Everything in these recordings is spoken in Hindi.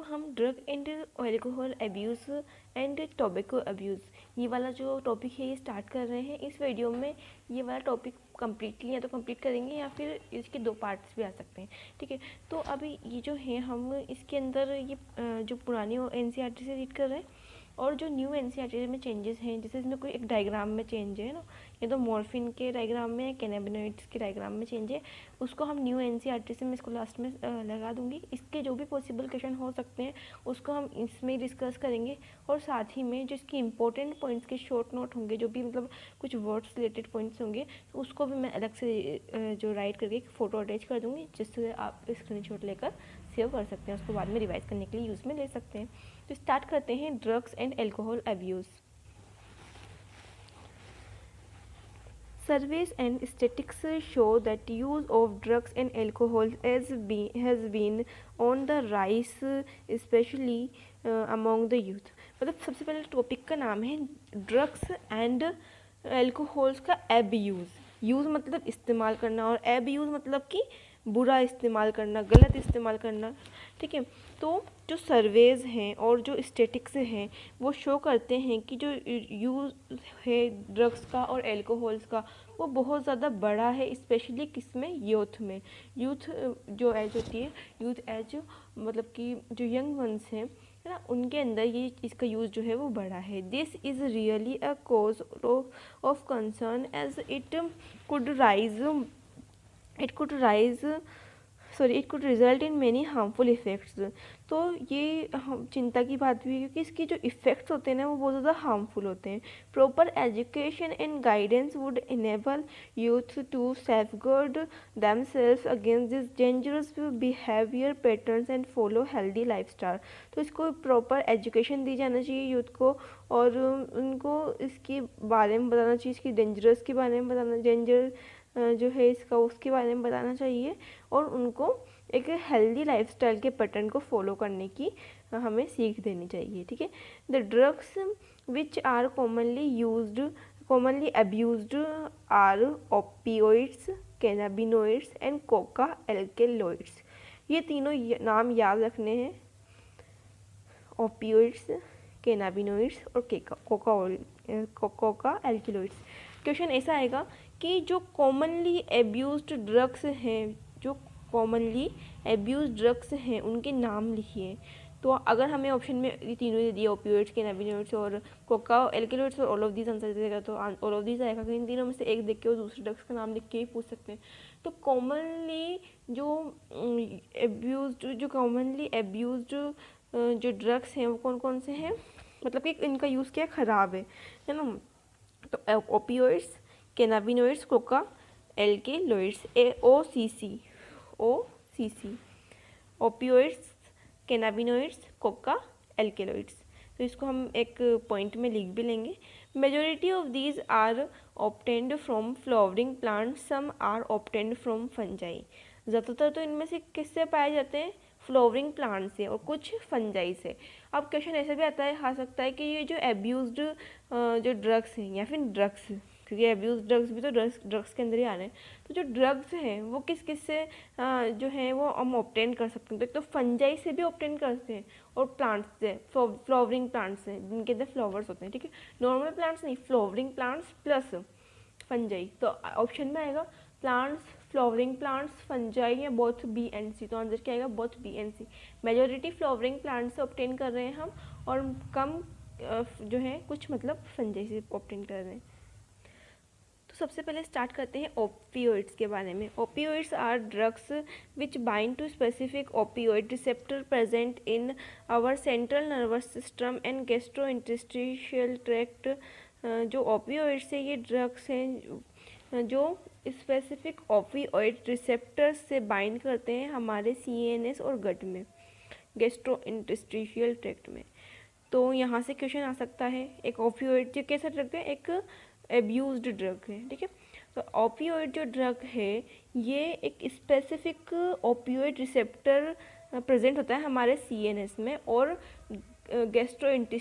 हम drug and alcohol abuse and tobacco abuse, ये वाला जो टॉपिक है ये स्टार्ट कर रहे हैं। इस वीडियो में ये वाला टॉपिक कम्प्लीटली या तो कंप्लीट करेंगे या फिर इसके 2 पार्ट्स भी आ सकते हैं, ठीक है। तो अभी ये जो है हम इसके अंदर ये जो पुरानी NCERT से रीड कर रहे हैं और जो न्यू NCERT में चेंजेस हैं, जैसे इसमें कोई एक डायग्राम में चेंज है ना, या तो मॉर्फिन के डायग्राम में, कैनाबिनॉइड्स के डायग्राम में चेंज है, उसको हम न्यू NCERT से मैं इसको लास्ट में लगा दूंगी। इसके जो भी पॉसिबल क्वेश्चन हो सकते हैं उसको हम इसमें डिस्कस करेंगे, और साथ ही में जो इसके इंपॉर्टेंट पॉइंट्स के शॉर्ट नोट होंगे, जो भी मतलब कुछ वर्ड्स रिलेटेड पॉइंट्स होंगे, तो उसको भी मैं अलग से जो राइट करके एक फ़ोटो अटैच कर दूँगी, जिससे आप स्क्रीनशॉट लेकर सेव कर सकते हैं, उसको बाद में रिवाइज करने के लिए यूज़ में ले सकते हैं। तो स्टार्ट करते हैं drugs and alcohol abuse. Surveys and statistics show that use of drugs and alcohol has been on the rise, especially among the youth। मतलब सबसे पहले टॉपिक का नाम है ड्रग्स एंड अल्कोहल्स का एब्यूज़। यूज़ मतलब इस्तेमाल करना, और एब्यूज़ मतलब कि बुरा इस्तेमाल करना, गलत इस्तेमाल करना, ठीक है। तो जो सर्वेज़ हैं और जो स्टेटिक्स हैं वो शो करते हैं कि जो यूज़ है ड्रग्स का और एल्कोहल्स का वो बहुत ज़्यादा बड़ा है, स्पेशली किसमें, यूथ में। यूथ जो एज होती है, यूथ एज मतलब कि जो यंग वंस हैं, है ना, उनके अंदर ये इसका यूज़ जो है वो बड़ा है। This is really a cause of concern as it could rise it could result in many harmful effects. तो ये चिंता की बात भी है, क्योंकि इसके जो इफ़ेक्ट्स होते हैं ना वो बहुत ज़्यादा हार्मफुल होते हैं। Proper education and guidance would enable youth to safeguard themselves against this dangerous behaviour patterns and follow healthy lifestyle. तो इसको प्रॉपर एजुकेशन दी जाना चाहिए यूथ को, और उनको इसके बारे में बताना चाहिए, इसकी डेंजरस के बारे में बताना, डेंजर जो है इसका उसके बारे में बताना चाहिए, और उनको एक हेल्दी लाइफस्टाइल के पैटर्न को फॉलो करने की हमें सीख देनी चाहिए, ठीक है। The drugs which are commonly abused are opioids, cannabinoids and coca alkaloids. ये तीनों नाम याद रखने हैं, ओपियोइड्स, कैनाबिनोइड्स और कोका एल्केलॉइड्स। क्वेश्चन ऐसा आएगा कि जो कॉमनली एब्यूज्ड ड्रग्स हैं, जो कॉमनली एब्यूज्ड ड्रग्स हैं उनके नाम लिखिए। तो अगर हमें ऑप्शन में ये तीनों दे दिए, ओपियोइड्स, कैनाबिनोइड्स और कोका एल्केलॉइड्स, और ऑल ऑफ दीज आंसर देगा, तो ऑल ऑफ दीज आएगा। इन तीनों में से एक देख के और दूसरे ड्रग्स का नाम लिख के ही पूछ सकते हैं। तो कॉमनली जो कॉमनली एब्यूज्ड जो ड्रग्स हैं वो कौन कौन से हैं, मतलब कि इनका यूज़ क्या ख़राब है ना। तो opioids, cannabinoids, coca alkaloids, OCC, opioids, cannabinoids, coca alkaloids. तो इसको हम एक पॉइंट में लिख भी लेंगे। Majority of these are obtained from flowering plant, some are obtained from fungi. ज़्यादातर तो इनमें से किससे पाए जाते हैं, फ्लावरिंग प्लांट से, और कुछ फंजाई से। अब क्वेश्चन ऐसे भी आ सकता है कि ये जो एब्यूज्ड जो ड्रग्स हैं या फिर ड्रग्स, क्योंकि एब्यूज ड्रग्स भी तो ड्रग्स के अंदर ही आ रहे हैं, तो जो ड्रग्स हैं वो किस किस से जो है वो हम ऑब्टेन कर सकते हैं। तो एक तो फंजाई से भी ऑब्टेन करते हैं, और प्लांट्स से, फ्लावरिंग प्लांट्स हैं जिनके अंदर फ्लावर्स होते हैं, ठीक है। नॉर्मल प्लांट्स नहीं, फ्लावरिंग प्लांट्स प्लस फंजाई। तो ऑप्शन में आएगा प्लांट्स, फ्लावरिंग प्लांट्स, फंजाई, या बोथ बी एंड सी। तो आंसर क्या आएगा, both B and C. Majority flowering plant से ऑब्टेन कर रहे हैं हम, और कम जो है कुछ मतलब फंजाई से ऑब्टेन कर रहे हैं। तो सबसे पहले स्टार्ट करते हैं ओपियोइड्स के बारे में। Opioids are drugs which bind to specific opioid receptor present in our central nervous system and gastrointestinal tract. जो ओपियोइड्स है ये ड्रग्स हैं जो स्पेसिफिक ओपियोइड रिसेप्टर्स से बाइंड करते हैं हमारे CNS और गट में, गैस्ट्रोइंटेस्टिशियल ट्रैक्ट में। तो यहाँ से क्वेश्चन आ सकता है, एक ओपियोइड जो कैसा ड्रग है, एक एब्यूज्ड ड्रग है, ठीक है। तो ओपियोइड जो ड्रग है ये एक स्पेसिफिक ओपियोइड रिसेप्टर प्रेजेंट होता है हमारे CNS में, और गैस्ट्रोइंटेस्टाइनल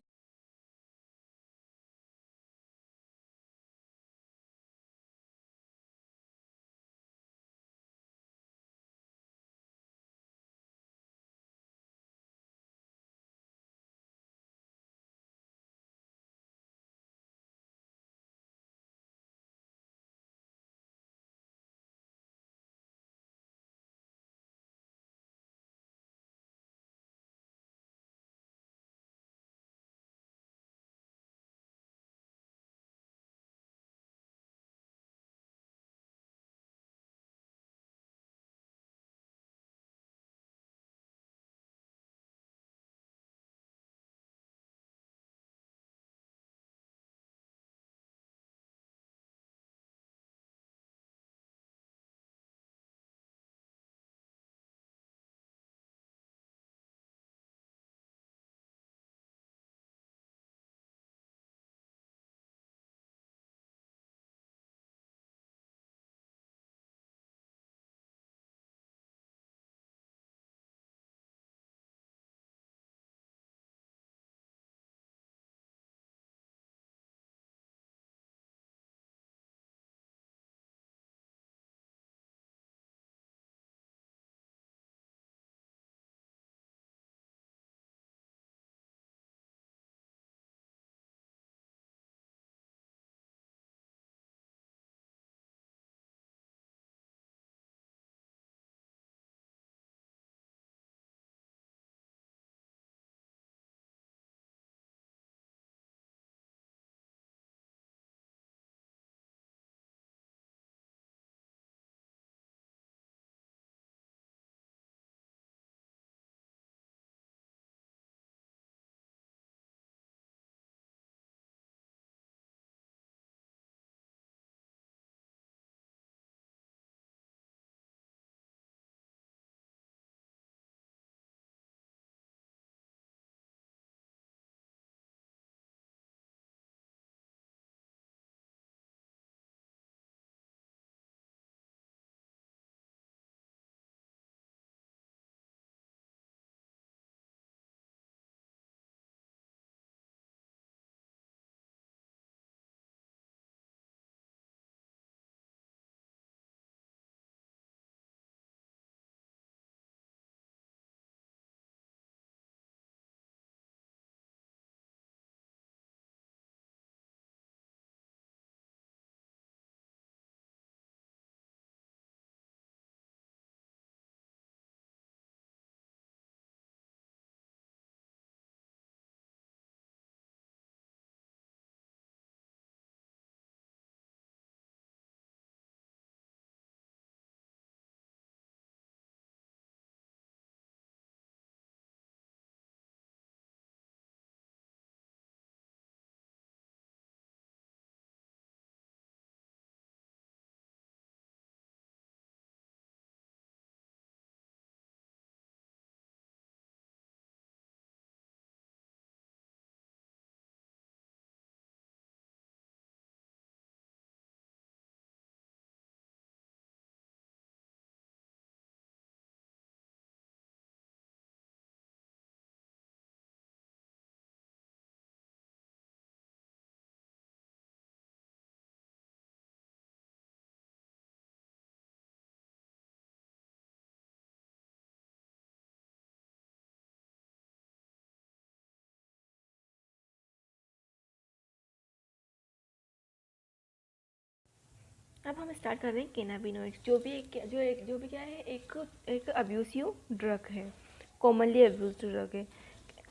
अब हम स्टार्ट कर रहे हैं कैनाबिनॉइड्स, जो भी क्या है, एक अब्यूसिव ड्रग है, कॉमनली अब्यूज्ड ड्रग है।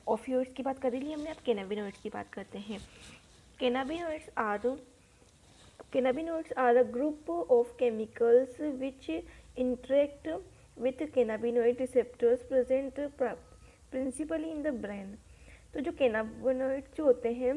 ओपियोइड्स की बात कर ली हमने, अब कैनाबिनॉइड्स की बात करते हैं। Cannabinoids are a group of chemicals which interact with cannabinoid receptors present principally in the brain। तो जो कैनाबिनॉइड जो होते हैं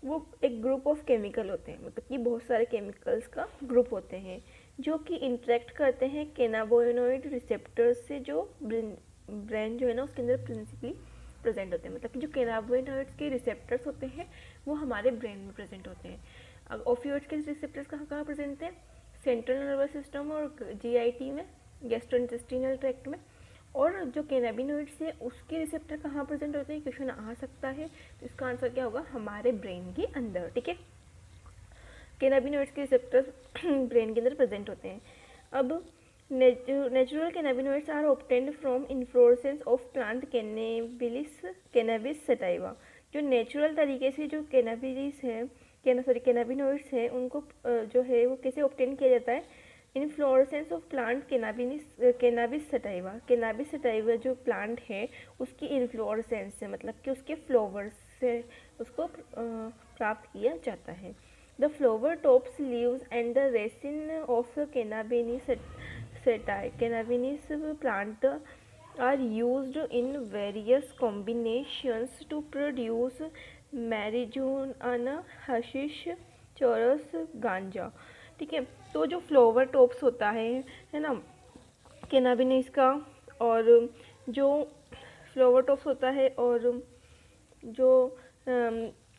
वो एक ग्रुप ऑफ केमिकल होते हैं, मतलब कि बहुत सारे केमिकल्स का ग्रुप होते हैं जो कि इंटरेक्ट करते हैं कैनाबिनॉइड रिसेप्टर्स से, जो ब्रेन जो है ना उसके अंदर प्रिंसिपली प्रेजेंट होते हैं। मतलब कि जो कैनाबिनॉइड्स के रिसेप्टर्स होते हैं वो हमारे ब्रेन में प्रेजेंट होते हैं। अब ओपियोइड्स के रिसेप्टर्स कहाँ कहाँ प्रेजेंट हैं? सेंट्रल नर्वस सिस्टम और जीआईटी में, गैस्ट्रोइंटेस्टिनल ट्रैक्ट में। और जो कैनाबिनॉइड्स है उसके रिसेप्टर कहाँ प्रेजेंट होते हैं, क्वेश्चन आ सकता है, तो इसका आंसर क्या होगा? हमारे ब्रेन के अंदर। ठीक है, कैनाबिनॉइड्स के रिसेप्टर्स ब्रेन के अंदर प्रेजेंट होते हैं। अब natural cannabinoids are obtained from inflorescence of plant cannabis sativa. जो नेचुरल तरीके से जो कैनाबिनॉइड्स है उनको जो है वो कैसे ऑब्टेन किया जाता है? Inflorescence of plant cannabis sativa. Cannabis sativa जो प्लांट है उसकी इन्फ्लोरेसेंस से, मतलब कि उसके फ्लावर्स से उसको प्राप्त किया जाता है। The flower tops, leaves and the resin of cannabis plant are used in various combinations to produce marijuana, hashish, चरस, गांजा। ठीक है, तो जो फ्लावर टॉप्स होता है ना कैनाबिस का, और जो फ्लावर टॉप्स होता है और जो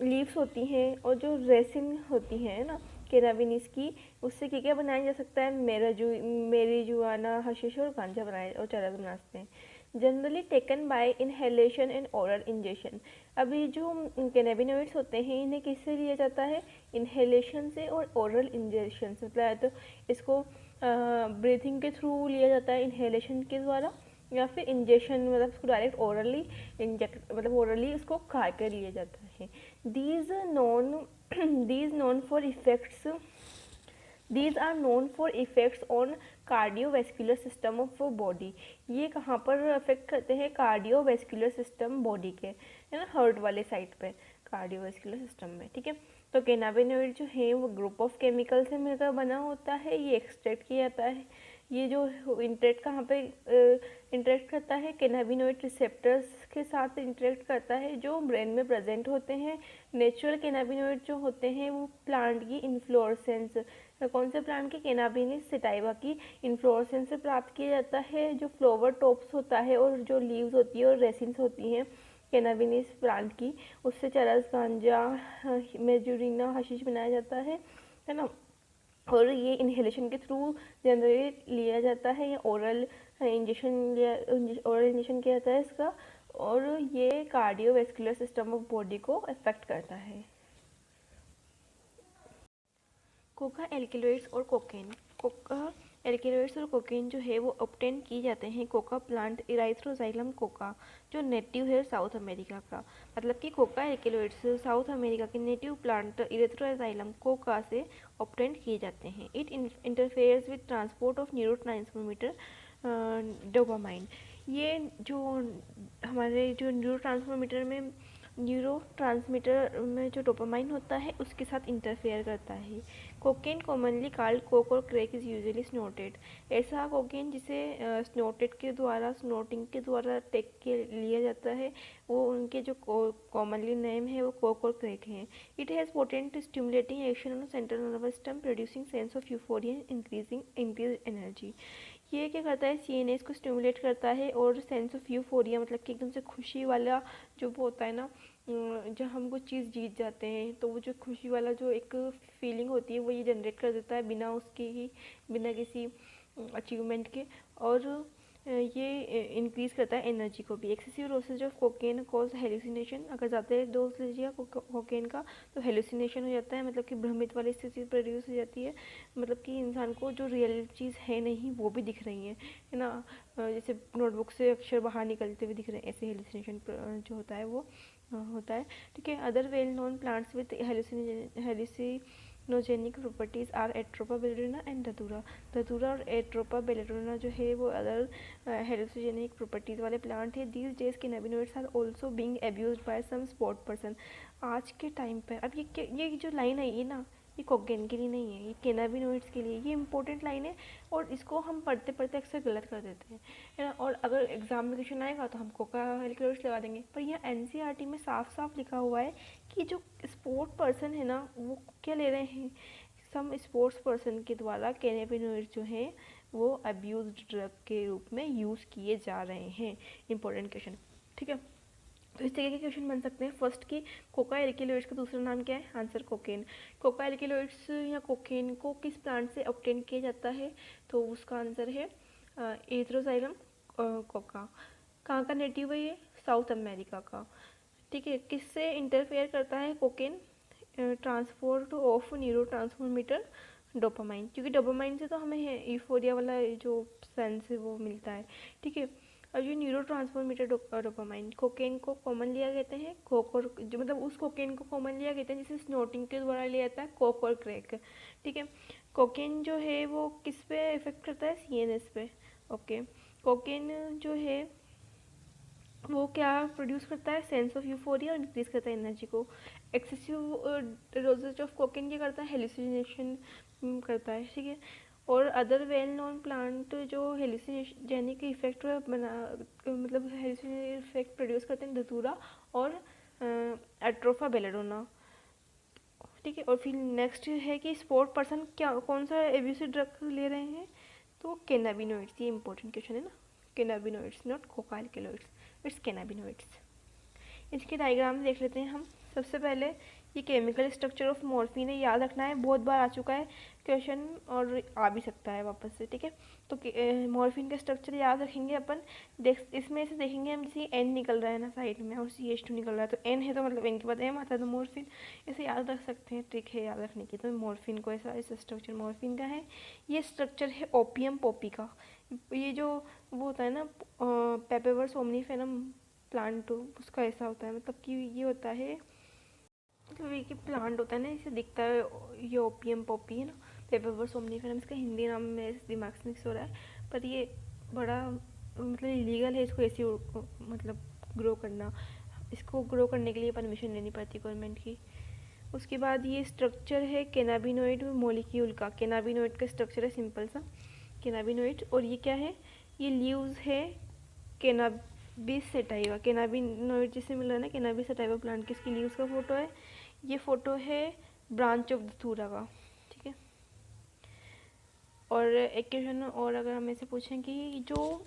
लीव्स होती हैं और जो रेसिन होती है ना कैनाबिस की, उससे क्या क्या बनाया जा सकता है? मेरिजुआना, हशीश और गांजा बनाए और चरस बना सकते हैं। Generally taken by inhalation and oral injection. अभी जो कैनाबिनॉइड्स होते हैं इन्हें किससे लिया जाता है? इनहेलेशन से और ओरल इंजेक्शन से। मतलब तो इसको ब्रीथिंग के थ्रू लिया जाता है इनहेलेशन के द्वारा, या फिर इंजेक्शन, मतलब उसको डायरेक्ट ओरली इंजेक्ट, मतलब ओरली उसको खा कर लिया जाता है। these known for effects these are known for effects on cardiovascular system of body। ये कहाँ पर अफेक्ट करते हैं? कार्डियोवैस्कुलर सिस्टम बॉडी के, है ना, हार्ट वाले साइड पे, कार्डियोवैस्कुलर सिस्टम में। ठीक है, तो कैनाबिनॉइड जो है वो ग्रुप ऑफ केमिकल से मिलकर बना होता है, ये एक्सट्रैक्ट किया जाता है। ये जो इंटरेक्ट कहाँ पे इंटरेक्ट करता है? कैनाबिनॉइड रिसेप्टर्स के साथ इंटरेक्ट करता है जो ब्रेन में प्रेजेंट होते हैं। नेचुरल कैनाबिनॉइड जो होते हैं वो प्लांट की इन्फ्लोरेसेंस, कौन से प्लांट की? कैनाबिस सटाइवा की इन्फ्लोरेसेंस से प्राप्त किया जाता है। जो फ्लावर टॉप्स होता है और जो लीव्स होती है और रेसिन्स होती हैं कैनाबिस प्लांट की, उससे चरस, गांजा, मेजुरिना, हशीश बनाया जाता है ना। और ये इनहेलेशन के थ्रू जनरली लिया जाता है, या ओरल इंजेक्शन किया जाता है इसका, और ये कार्डियोवैस्कुलर सिस्टम ऑफ बॉडी को अफेक्ट करता है। कोका एल्केलॉइड्स और कोकेन। कोका एल्केलॉइड्स और कोकेन जो है वो ऑब्टेन की जाते हैं कोका प्लांट इराइथ्रोजाइलम कोका, जो नेटिव है साउथ अमेरिका का। मतलब कि कोका एल्केलॉइड्स साउथ अमेरिका के नेटिव प्लांट इराइथ्रोजाइलम कोका से ऑब्टेन किए जाते हैं। It interferes with transport of neurotransmitter dopamine. ये जो हमारे जो न्यूरोट्रांसमीटर में जो डोपामाइन होता है उसके साथ इंटरफेयर करता है। कोकेन कॉमनली कॉल्ड कोक और क्रैक इज़ यूजुअली स्नोटेड। ऐसा कोकेन जिसे स्नोटिंग के द्वारा टेक के लिया जाता है, वो उनके जो कॉमनली नेम है वो कोक और क्रैक हैं। It has potent stimulating action on central nervous system, producing sense of euphoria, increase energy. ये क्या करता है? सीएनएस को स्टिमुलेट करता है और सेंस ऑफ यूफोरिया, मतलब कि एकदम से खुशी वाला जो वो होता है ना, जब हम कुछ चीज़ जीत जाते हैं तो वो जो खुशी वाला जो एक फीलिंग होती है वो ये जनरेट कर देता है बिना किसी अचीवमेंट के। और ये इंक्रीज़ करता है एनर्जी को भी। Excessive dosage of cocaine cause hallucination. अगर ज़्यादा डोज लीजिए कोकेन का तो हेलुसिनेशन हो जाता है, मतलब कि भ्रमित वाली स्थिति प्रोड्यूस हो जाती है। मतलब कि इंसान को जो रियल चीज़ है नहीं वो भी दिख रही है ना, जैसे नोटबुक से अक्षर बाहर निकलते हुए दिख रहे हैं, ऐसे हेलुसिनेशन जो होता है वो होता है। ठीक है, other well known plants with nogenic properties are Atropa belladonna and Datura. Datura और एट्रोपा बेलेडोना जो है वो अदर हेलुसिनोजेनिक प्रॉपर्टीज वाले प्लांट है। These days cannabinoids are also being abused by some sport person. आज के टाइम पर अब ये जो लाइन है ये ना, ये कोकेन के लिए नहीं है, ये कैनाबिनोइड्स के लिए। ये इंपॉर्टेंट लाइन है और इसको हम पढ़ते पढ़ते अक्सर गलत कर देते हैं, है ना। और अगर एग्जाम में क्वेश्चन आएगा तो हम कोका एल्कलॉइड्स लगा देंगे, पर यह एनसीईआरटी में साफ साफ लिखा हुआ है कि जो स्पोर्ट पर्सन है ना वो क्या ले रहे हैं, सम स्पोर्ट्स पर्सन के द्वारा कैनाबिनोइड जो है वो अब्यूज्ड ड्रग के रूप में यूज़ किए जा रहे हैं। इंपॉर्टेंट क्वेश्चन, ठीक है। तो इस तरीके के क्वेश्चन बन सकते हैं। फर्स्ट की कोका एल्किलोइड्स का दूसरा नाम क्या है, आंसर कोकेन। कोका एल्किलोइड्स या कोकेन को किस प्लांट से ऑब्टेन किया जाता है, तो उसका आंसर है एथ्रोजाइलम कोका। कहाँ का नेटिव है ये, साउथ अमेरिका का, ठीक है। किससे इंटरफेयर करता है cocaine, transport of neuro transmitter dopamine, क्योंकि डोपामाइन से तो हमें यूफोरिया वाला जो सेंस है वो मिलता है, ठीक है। और ये न्यूरो ट्रांसमीटर डोपामाइन, कोकेन को कॉमन लिया कहते हैं कोक और जो मतलब उस कोकेन को कॉमन लिया कहते हैं जिसे स्नोटिंग के द्वारा लिया जाता है कोक और क्रैक, ठीक है। कोकेन जो है वो किस पे इफेक्ट करता है, सीएनएस पे, ओके। कोकेन जो है वो क्या प्रोड्यूस करता है, सेंस ऑफ यूफोरिया और इंक्रीज करता है एनर्जी को। एक्सेसिव डोजेज ऑफ कोकेन क्या करता है, हेलुसिनेशन करता है, ठीक है। और अदर वेल नोन प्लांट जो हेलुसिनेजेनिक इफेक्ट बना मतलब हेलुसिनेजेनिक इफेक्ट प्रोड्यूस करते हैं, धतूरा और एट्रोफा बेलेडोना, ठीक है। और फिर नेक्स्ट है कि स्पोर्ट पर्सन क्या कौन सा एब्यूसिव ड्रग ले रहे हैं, तो कैनाबिनोइड्स। ये इंपॉर्टेंट क्वेश्चन है ना, cannabinoids not Coca alkaloids, it's cannabinoids. इसके डायग्राम देख लेते हैं हम। सबसे पहले ये केमिकल स्ट्रक्चर ऑफ मॉर्फिन है, याद रखना है, बहुत बार आ चुका है क्वेश्चन और आ भी सकता है वापस से, ठीक है। तो मॉर्फिन का स्ट्रक्चर याद रखेंगे अपन। इसमें से देखेंगे हम, जैसे एन निकल रहा है ना साइड में और CH2 निकल रहा है, तो एन है तो मतलब एन के बाद एम आता है, तो मॉर्फिन इसे याद रख सकते हैं, ट्रिक है याद रखने की। तो मॉर्फिन को ऐसा स्ट्रक्चर मॉर्फिन का है। ये स्ट्रक्चर है ओपियम पॉपी का। ये जो वो होता है ना पेपेवर्स ओमनीफेरम प्लांट, उसका ऐसा होता है, मतलब कि ये होता है, मतलब एक प्लांट होता है ना, इसे दिखता है, ये ओपियम पॉपी है ना, पेपरवर्स ओमनीफेरम, इसका हिंदी नाम में दिमाग से मिक्स हो रहा है, पर ये बड़ा मतलब इलीगल है इसको ऐसे मतलब ग्रो करना। इसको ग्रो करने के लिए परमिशन लेनी पड़ती है गवर्नमेंट की। उसके बाद ये स्ट्रक्चर है कैनाबिनोइड मॉलिक्यूल का। कैनाबिनोइड का स्ट्रक्चर है सिंपल सा कैनाबिनोइड, और ये क्या है, ये लीव्स है कैनाबिस सेटाइवा। कैनाबिनोइड जिसे मिल रहा है ना, कैनाबिस सेटाइवा प्लांट की, इसकी लीव्स का फोटो है। ये फोटो है ब्रांच ऑफ धतूरा का, ठीक है। और एक क्वेश्चन और अगर हम ऐसे पूछें कि जो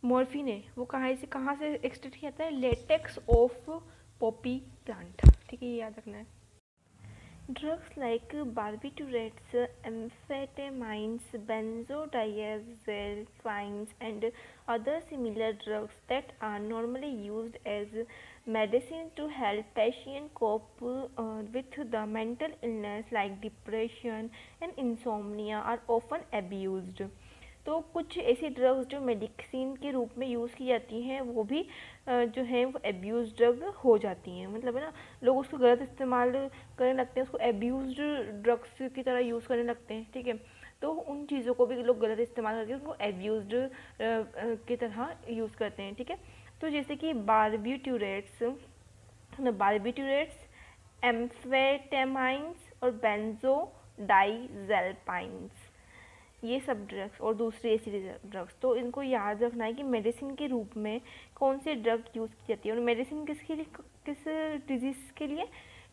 मॉर्फिन है वो कहाँ से एक्सट्रैक्ट किया जाता है, लेटेक्स ऑफ पॉपी प्लांट, ठीक है, ये याद रखना है। Drugs like barbiturates, amphetamines, benzodiazepines, and other similar drugs that are normally used as medicine to help patients cope with the mental illness like depression and insomnia are often abused. तो कुछ ऐसी ड्रग्स जो मेडिसिन के रूप में यूज़ की जाती हैं वो भी जो है वो एब्यूज ड्रग हो जाती हैं, मतलब है ना, लोग उसको गलत इस्तेमाल करने लगते हैं, उसको एब्यूज्ड ड्रग्स की तरह यूज़ करने लगते हैं, ठीक है। तो उन चीज़ों को भी लोग गलत इस्तेमाल करके उसको एब्यूज्ड की तरह यूज़ करते हैं, ठीक है। तो जैसे कि बारबिट्यूरेट्स, एम्फेटामाइंस और बेंजोडाइजेपाइंस, ये सब ड्रग्स और दूसरी ऐसी ड्रग्स, तो इनको याद रखना है कि मेडिसिन के रूप में कौन सी ड्रग यूज़ की जाती है। और मेडिसिन किसके लिए, किस डिजीज़ के लिए,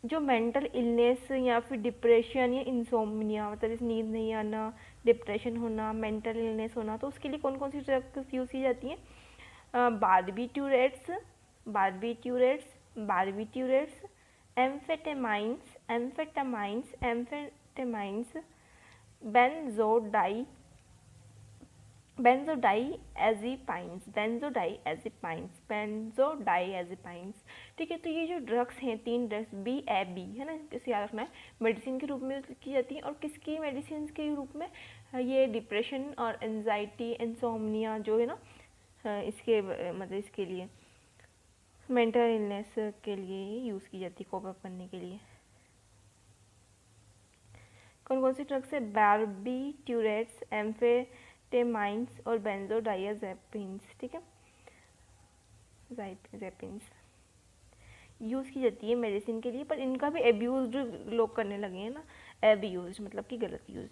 जो मेंटल इलनेस या फिर डिप्रेशन या इंसोम्निया, मतलब इस नींद नहीं आना, डिप्रेशन होना, मेंटल इलनेस होना, तो उसके लिए कौन कौन सी ड्रग्स यूज़ की जाती हैं, बारबिट्यूरेट्स बारबिट्यूरेट्स बारबिट्यूरेट्स एम्फेटामाइंस एम्फेटामाइंस एम्फेटामाइंस बेंजोडाइएज़ेपाइंस, ठीक है। तो ये जो ड्रग्स हैं, 3 ड्रग्स, BAB है ना, इसे याद रखना है, मेडिसिन के रूप में की जाती है। और किसकी मेडिसिन के रूप में, ये डिप्रेशन और एंजाइटी, इंसोम्निया जो है ना, इसके मतलब इसके लिए मेंटल इलनेस के लिए यूज़ की जाती है, कोप अप करने के लिए। कौन कौन सी ड्रग्स है? बार्बिट्यूरेट्स, एम्फेटेमाइंस और बेंजोडाइआज़ेपिन्स, ठीक है, ज़ेपिन्स यूज़ की जाती है मेडिसिन के लिए, पर इनका भी एब्यूज लोग करने लगे हैं ना, एब्यूज मतलब कि गलत यूज़,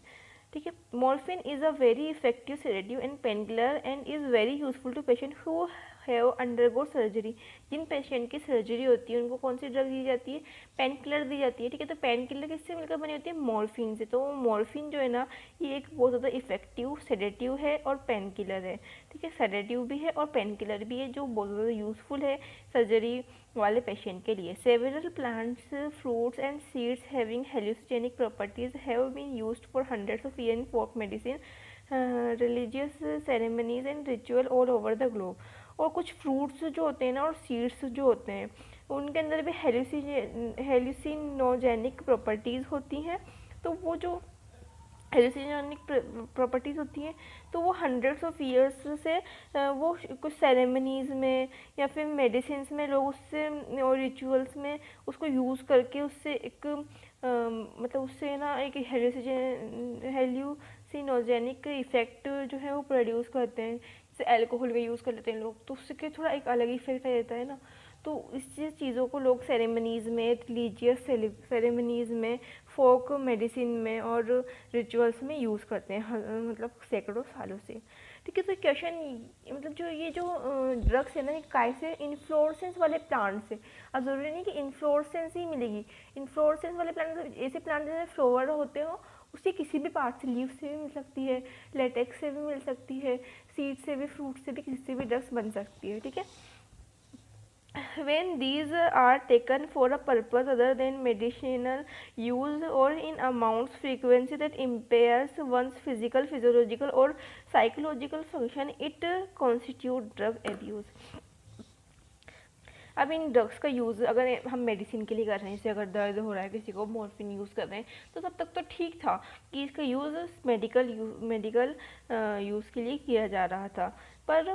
ठीक है। Morphine is a very effective sedative and painkiller and is very useful to patient who have undergo surgery. जिन पेशेंट की सर्जरी होती है उनको कौन सी ड्रग दी जाती है? पेन किलर दी जाती है, ठीक है। तो पेन किलर किससे मिलकर बनी होती है? मॉर्फिन से। तो मॉर्फिन जो है ना, ये एक बहुत ज़्यादा इफेक्टिव सेडेटिव है और पेन किलर है, ठीक है। सेडेटिव भी है और पेन किलर भी है, जो बहुत ज़्यादा यूज़फुल है सर्जरी वाले पेशेंट के लिए। Several plants, fruits and seeds having hallucinatic properties have been used for hundreds of year in folk medicine, religious ceremonies and ritual all over the globe. और कुछ फ्रूट्स जो होते हैं ना और सीड्स जो होते हैं उनके अंदर भी हेलुसिनोजेनिक प्रॉपर्टीज़ होती हैं। तो वो जो हेलुसिनोजेनिक प्रॉपर्टीज़ होती हैं तो वो हंड्रेड्स ऑफ ईयर्स से वो कुछ सेरेमनीज़ में या फिर मेडिसिन में लोग उससे और रिचुअल्स में उसको यूज़ करके उससे एक मतलब उससे ना एक हेल्यूसिनोजेनिक इफ़ेक्ट जो है वो प्रोड्यूस करते हैं। जैसे अल्कोहल का यूज़ कर लेते हैं लोग, तो उससे थोड़ा एक अलग इफेक्ट आ जाता है ना। तो इस चीज़ों को लोग सेरेमनीज़ में, रिलीजियस सेरेमनीज़ में, फोक मेडिसिन में और रिचुअल्स में यूज़ करते हैं, मतलब सैकड़ों सालों से, ठीक है। तो क्वेश्चन मतलब जो ये जो ड्रग्स है ना, ये कैसे इन्फ्लोरेसेंस वाले प्लांट से। अब ज़रूरी नहीं कि इन्फ्लोरेसेंस ही मिलेगी, इन्फ्लोरेसेंस वाले प्लांट ऐसे प्लांट जैसे फ्लावर होते हो, उससे किसी भी पार्ट से, लीव से भी मिल सकती है, लेटेक्स से भी मिल सकती है, सीड से भी, फ्रूट से भी, किसी से भी ड्रग्स बन सकती है, ठीक है। When these are taken for a purpose other than medicinal use or in amounts frequency that impairs one's physical, physiological or psychological function, it constitute drug abuse. अब इन ड्रग्स का यूज़ अगर हम मेडिसिन के लिए कर रहे हैं, जैसे अगर दर्द हो रहा है किसी को, मॉर्फिन यूज़ कर रहे हैं, तो तब तक तो ठीक था कि इसका यूज़ मेडिकल यूज़ के लिए किया जा रहा था। पर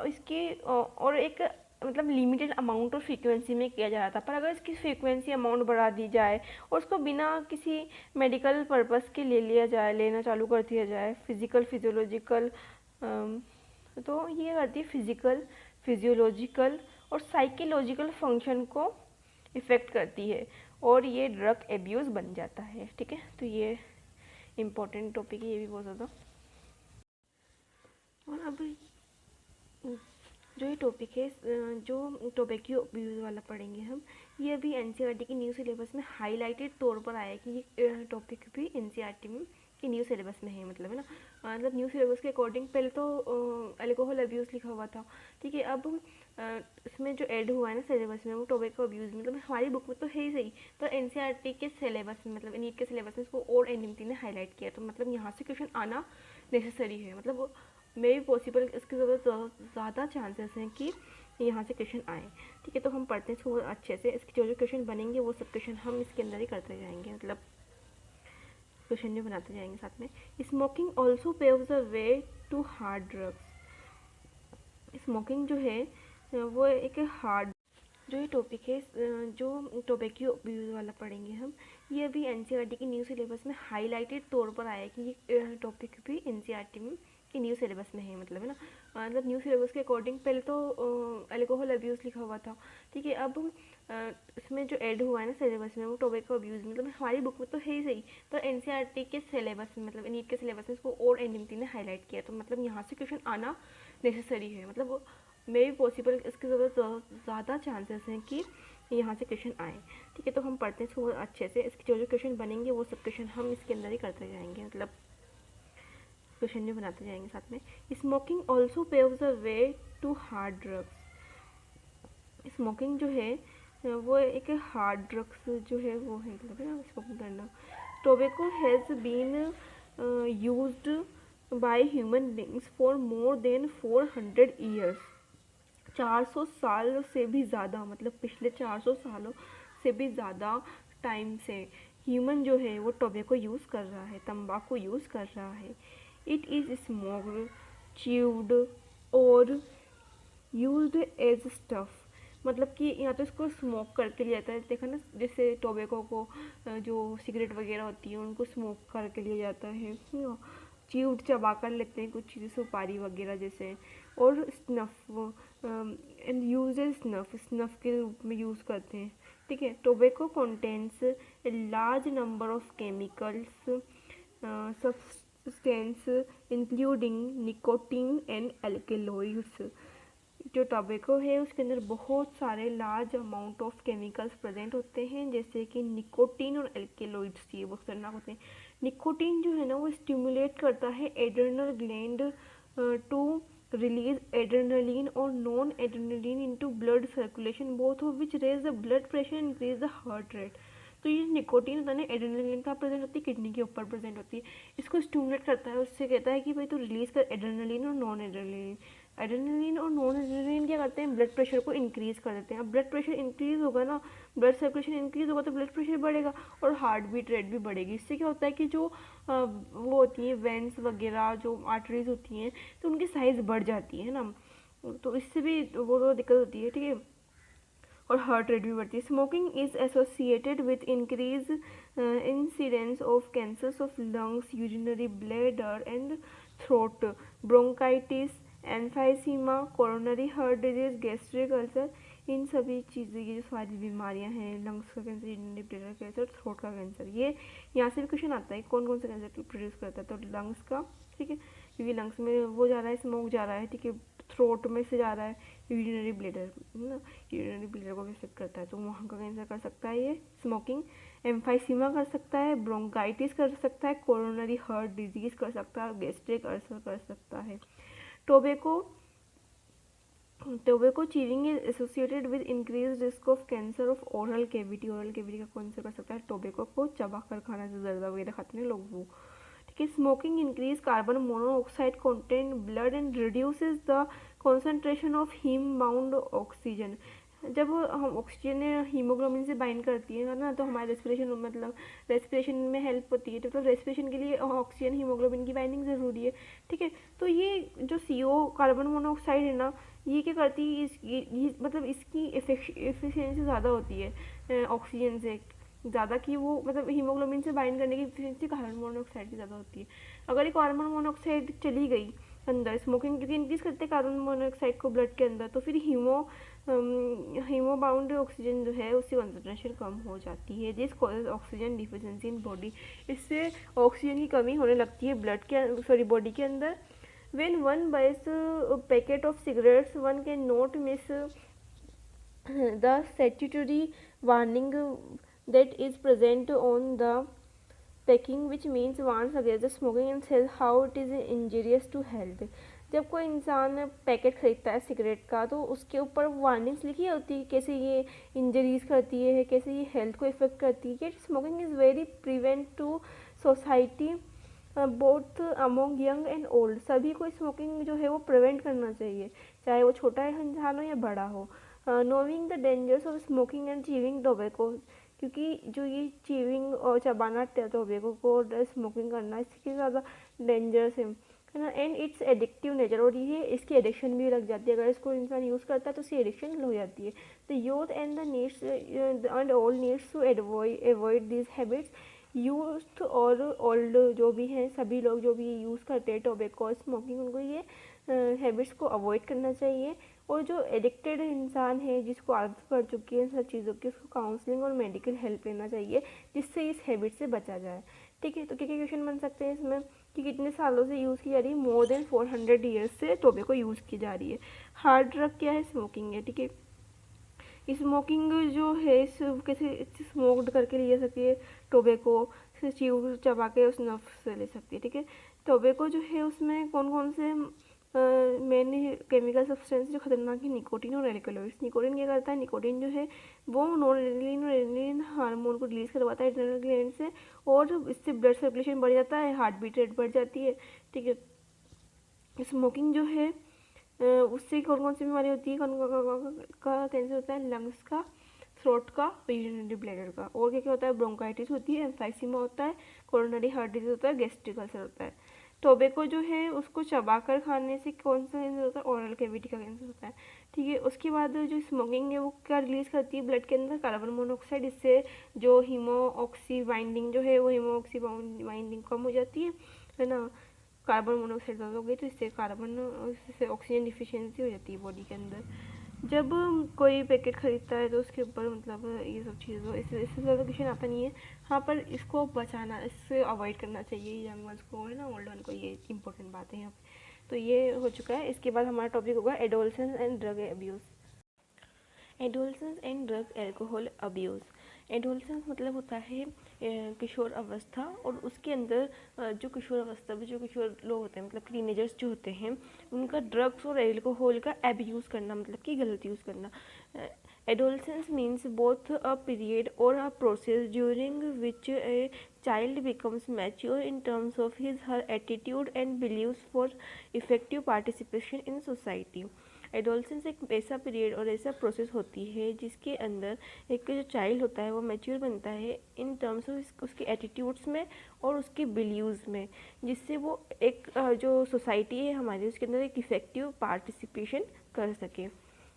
इसकी और एक मतलब लिमिटेड अमाउंट और फ्रीक्वेंसी में किया जा रहा था। पर अगर इसकी फ्रीक्वेंसी अमाउंट बढ़ा दी जाए और उसको बिना किसी मेडिकल पर्पस के ले लिया जाए, लेना चालू कर दिया जाए, फिज़िकल, फिजियोलॉजिकल, तो ये करती है फिज़िकल, फिजियोलॉजिकल और साइकोलॉजिकल फंक्शन को इफ़ेक्ट करती है और ये ड्रग एब्यूज़ बन जाता है, ठीक है। तो ये इम्पोर्टेंट टॉपिक है, ये भी बहुत ज़्यादा। और अब जो ये टॉपिक है, जो टोबैको अब्यूज़ वाला पढ़ेंगे हम, ये अभी एनसीईआरटी की न्यू सिलेबस में हाईलाइटेड तौर पर आया कि ये टॉपिक भी एनसीईआरटी में की न्यू सिलेबस में है, मतलब है ना, मतलब न्यू सिलेबस के अकॉर्डिंग। पहले तो अल्कोहल अब्यूज़ लिखा हुआ था, ठीक है। अब इसमें जो ऐड हुआ है ना सिलेबस में, वो टोबैको अब्यूज़, मतलब हमारी बुक में तो है ही सही, पर एनसीईआरटी के सिलेबस में, मतलब नीट के सिलेबस में इसको और एनएमटी ने हाईलाइट किया, तो मतलब यहाँ से क्वेश्चन आना नेसेसरी है, मतलब मे भी पॉसिबल, इसकी ज़्यादा चांसेस हैं कि यहाँ से क्वेश्चन आए, ठीक है। तो हम पढ़ते हैं इसको अच्छे से, इसके जो जो क्वेश्चन बनेंगे वो सब क्वेश्चन हम इसके अंदर ही करते जाएंगे, मतलब क्वेश्चन भी बनाते जाएंगे साथ में। Smoking also paves the way to hard drugs. Smoking जो है वो एक हार्ड, जो ये टॉपिक है, जो टोबैको अब्यूज़ वाला पढ़ेंगे हम, ये अभी एनसीईआरटी की न्यू सिलेबस में हाईलाइटेड तौर पर आया कि ये टॉपिक भी एनसीईआरटी में की न्यू सिलेबस में है, मतलब है ना, मतलब न्यू सिलेबस के अकॉर्डिंग। पहले तो अल्कोहल अब्यूज़ लिखा हुआ था, ठीक है। अब इसमें जो ऐड हुआ है ना सिलेबस में, वो टोबैको अब्यूज़, मतलब हमारी बुक में तो है ही सही, पर एनसीईआरटी के सिलेबस में, मतलब नीट के सिलेबस में इसको और एनएमटी ने हाईलाइट किया, तो मतलब यहाँ से क्वेश्चन आना नेसेसरी है, मतलब मे भी पॉसिबल, इसके ज़्यादा चांसेस हैं कि यहाँ से क्वेश्चन आए, ठीक है। तो हम पढ़ते हैं इसको अच्छे से, इसके जो जो क्वेश्चन बनेंगे वो सब क्वेश्चन हम इसके अंदर ही करते जाएंगे, मतलब क्वेश्चन भी बनाते जाएंगे साथ में। Smoking also paves the way to hard drugs. Smoking जो है वो एक हार्ड ड्रग्स जो है वो है, मतलब है ना, स्मोकिंग करना। Tobacco has been used by human beings for more than 400 years. 400 साल से भी ज़्यादा, मतलब पिछले 400 सालों से भी ज़्यादा टाइम से ह्यूमन जो है वो टोबैको यूज़ कर रहा है, तंबाकू यूज़ कर रहा है। इट इज़ स्मोक्ड, च्यूड और यूज्ड एज स्टफ मतलब कि या तो इसको स्मोक करके लिया जाता है, देखा ना, जैसे टोबैको को जो सिगरेट वगैरह होती है उनको स्मोक करके लिया जाता है, च्यूड चबा कर लेते हैं कुछ चीज़ें, सुपारी वगैरह जैसे। और snuff and use snuff, snuff के रूप में यूज़ करते हैं, ठीक है। Tobacco contents a large number of chemicals substance including nicotine and alkaloids. जो टोबैको है उसके अंदर बहुत सारे large amount of chemicals present होते हैं, जैसे कि निकोटीन और एल्केलॉइड्स, ये वो खतरनाक होते हैं। निकोटीन जो है ना वो स्टिमुलेट करता है adrenal gland to release adrenaline और non adrenaline into blood circulation, both of which raise the blood pressure, increase the heart rate. तो ये निकोटीन होता है ना, एड्रेनलिन का प्रेजेंट होती है, किडनी के ऊपर प्रेजेंट होती है, इसको स्टिमुलेट करता है, उससे कहता है कि भाई तू रिलीज कर एड्रेनलिन और नॉन एड्रेनलिन। एड्रेनलिन और नॉन एड्रेनलिन क्या करते हैं, ब्लड प्रेशर को इंक्रीज कर देते हैं। अब ब्लड प्रेशर इंक्रीज होगा ना, ब्लड सर्कुलेशन इंक्रीज होगा तो ब्लड प्रेशर बढ़ेगा और हार्ट बीट रेट भी बढ़ेगी। इससे क्या होता है कि जो वो होती हैं वेंस वगैरह, जो आर्टरीज होती हैं, तो उनकी साइज़ बढ़ जाती है ना, तो इससे भी वो तो दिक्कत होती है, ठीक है। और हार्ट रेट भी बढ़ती है। Smoking is associated with increase incidence of cancers of lungs, urinary bladder and throat, bronchitis, emphysema, coronary heart disease, gastric ulcer. इन सभी चीज़ें, ये जो सारी बीमारियां हैं, लंग्स का cancer, urinary bladder cancer, throat का कैंसर, ये यहाँ से भी क्वेश्चन आता है कौन कौन सा कैंसर प्रोड्यूस करता है, तो लंग्स का, ठीक है, क्योंकि लंग्स में वो जा रहा है, स्मोक जा रहा है, ठीक है, थ्रोट में से जा रहा है यूरिनरी ब्लैडर, है ना, यूरिनरी ब्लैडर को भी अफेक्ट करता है, तो वहाँ का कैंसर कर सकता है ये स्मोकिंग। एम्फाइसीमा कर सकता है, ब्रोंकाइटिस कर सकता है, कोरोनरी हार्ट डिजीज कर सकता है, गैस्ट्रिक अल्सर कर सकता है। Tobacco chewing is associated with increase risk of cancer of oral cavity, oral cavity का कौन सा कर सकता है, टोबैको को चबा कर खाना, जो जर्दा वगैरह खाते हैं लोग वो, ठीक है। Smoking increase carbon monoxide content blood and reduces the concentration of heme bound oxygen. जब हम ऑक्सीजन हीमोग्लोबिन से बाइंड करती है ना, तो हमारे रेस्पिरेशन, मतलब रेस्पिरेशन में हेल्प होती है, तो रेस्पिरेशन के लिए ऑक्सीजन हीमोग्लोबिन की बाइंडिंग ज़रूरी है, ठीक है। तो ये जो CO कार्बन मोनोऑक्साइड है ना, ये क्या करती है, ये मतलब इसकी एफिशिएंसी ज़्यादा होती है ऑक्सीजन से ज़्यादा, कि वो मतलब हीमोग्लोबिन से बाइंड करने की एफिशिएंसी कार्बन मोनोऑक्साइड की ज़्यादा होती है। अगर ये कार्बन मोनोऑक्साइड चली गई अंदर, स्मोकिंग क्योंकि इंक्रीज करते हैं कार्बन मोनोऑक्साइड को ब्लड के अंदर, तो फिर हीमो बाउंड ऑक्सीजन जो है उसकी कंसंट्रेशन कम हो जाती है, this causes oxygen deficiency in body. इससे ऑक्सीजन की कमी होने लगती है ब्लड के, सॉरी, बॉडी के अंदर। When one buys a packet of cigarettes, one cannot miss the statutory warning that is present on the packing, which means warns against the smoking and says how it is injurious to health. जब कोई इंसान पैकेट खरीदता है सिगरेट का, तो उसके ऊपर वार्निंग्स लिखी होती है, कैसे ये इंजरीज करती है, कैसे ये हेल्थ को इफेक्ट करती है। Smoking is very prevent to society both among young and old, सभी को स्मोकिंग जो है वो प्रिवेंट करना चाहिए, चाहे वो छोटा इंसान हो या बड़ा हो। Knowing the dangers of smoking and chewing tobacco, क्योंकि जो ये चीविंग और चबाना टोबैको को और स्मोकिंग करना, इसके ज़्यादा डेंजर्स है ना, एंड इट्स एडिक्टिव नेचर, और ये इसकी एडिक्शन भी लग जाती है, अगर इसको इंसान यूज़ करता है तो इसकी एडिक्शन हो जाती है। The youth and the needs and all needs to avoid this habits. Youth और ओल्ड जो भी हैं, सभी लोग जो भी यूज़ करते हैं टोबैको और स्मोकिंग, उनको ये हैबिट्स को अवॉइड करना चाहिए। और जो एडिक्टेड इंसान है, जिसको आदत पड़ चुकी है सब चीज़ों की, उसको काउंसलिंग और मेडिकल हेल्प लेना चाहिए, जिससे इस हैबिट से बचा जाए, ठीक है। तो क्या क्या क्वेश्चन बन सकते हैं इसमें, कि कितने सालों से यूज़ की जा रही है, मोर देन 400 ईयर्स से टोबैको यूज़ की जा रही है। हार्ड ड्रग क्या है, स्मोकिंग है, ठीक है। स्मोकिंग जो है कैसे स्मोक्ड करके ले सकती है टोबैको, च्यू चबा के उस नफ से ले सकती है, ठीक है। टोबैको जो है उसमें कौन कौन से मेन केमिकल सब्सटेंस जो खतरनाक है, निकोटीन और एल्कलॉइड्स। निकोटीन क्या करता है, निकोटीन जो है वो नॉन एड्रेनलिन और एड्रेनलिन हार्मोन को रिलीज करवाता है एड्रेनल ग्लैंड से, और इससे ब्लड सर्कुलेशन बढ़ जाता है, हार्ट बीट रेट बढ़ जाती है, ठीक है। स्मोकिंग जो है उससे कौन कौन सी बीमारी होती है, कौन का कैंसर होता है, लंग्स का, थ्रोट का, यूरिनरी ब्लैडर का, और क्या क्या होता है, ब्रोंकाइटिस होती है, एम्फाइसीमा होता है, कोरोनरी हार्ट डिजीज होता है, गैस्ट्रिक अल्सर होता है। टोबैको जो है उसको चबाकर खाने से कौन सा कैंसर होता है, ओरल कैविटी का कैंसर होता है, ठीक है। उसके बाद जो स्मोकिंग है वो क्या रिलीज करती है ब्लड के अंदर, कार्बन मोनोऑक्साइड, इससे जो हीमोऑक्सी बाइंडिंग जो है वो हीमोऑक्सी बाइंडिंग कम हो जाती है ना। कार्बन मोनोऑक्साइड ज़्यादा हो गई तो इससे ऑक्सीजन डिफिशियंसी हो जाती है बॉडी के अंदर। जब कोई पैकेट खरीदता है तो उसके ऊपर मतलब ये सब चीज़ों इससे ज़्यादा क्वेश्चन आता नहीं है। हाँ, पर इसको बचाना, इससे अवॉइड करना चाहिए यंग वंस को, है ना, ओल्ड वन को, ये इंपॉर्टेंट बात है यहाँ पे। तो ये हो चुका है। इसके बाद हमारा टॉपिक होगा adolescence and drug abuse. Adolescence and drug alcohol abuse. Adolescence मतलब होता है किशोर अवस्था, और उसके अंदर जो किशोर अवस्था में जो किशोर लोग होते हैं मतलब टीनेजर्स जो होते हैं उनका ड्रग्स और एल्कोहल का एब्यूज़ करना, मतलब कि गलत यूज़ करना। Adolescence means both a period और a process during which a child becomes mature in terms of his her attitude and beliefs for effective participation in society। Adolescence एक ऐसा पीरियड और ऐसा प्रोसेस होती है जिसके अंदर एक जो चाइल्ड होता है वो मैच्योर बनता है इन टर्म्स ऑफ उसके एटीट्यूड्स में और उसके बिलीव्स में, जिससे वो एक जो सोसाइटी है हमारी उसके अंदर एक इफेक्टिव पार्टिसिपेशन कर सके।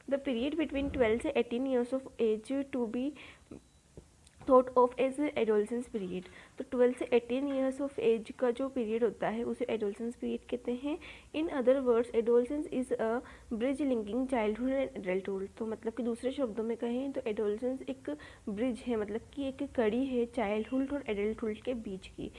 द पीरियड बिटवीन 12 से 18 years of age to be thought of as adolescence period. तो 12 से 18 ईयर्स ऑफ एज का जो पीरियड होता है उसे एडोलसेंस पीरियड कहते हैं। In other words adolescence is a bridge linking childhood and adulthood. तो मतलब कि दूसरे शब्दों में कहें तो एडोलसेंस एक ब्रिज है, मतलब कि एक कड़ी है चाइल्डहुड और एडल्टहुड के बीच की,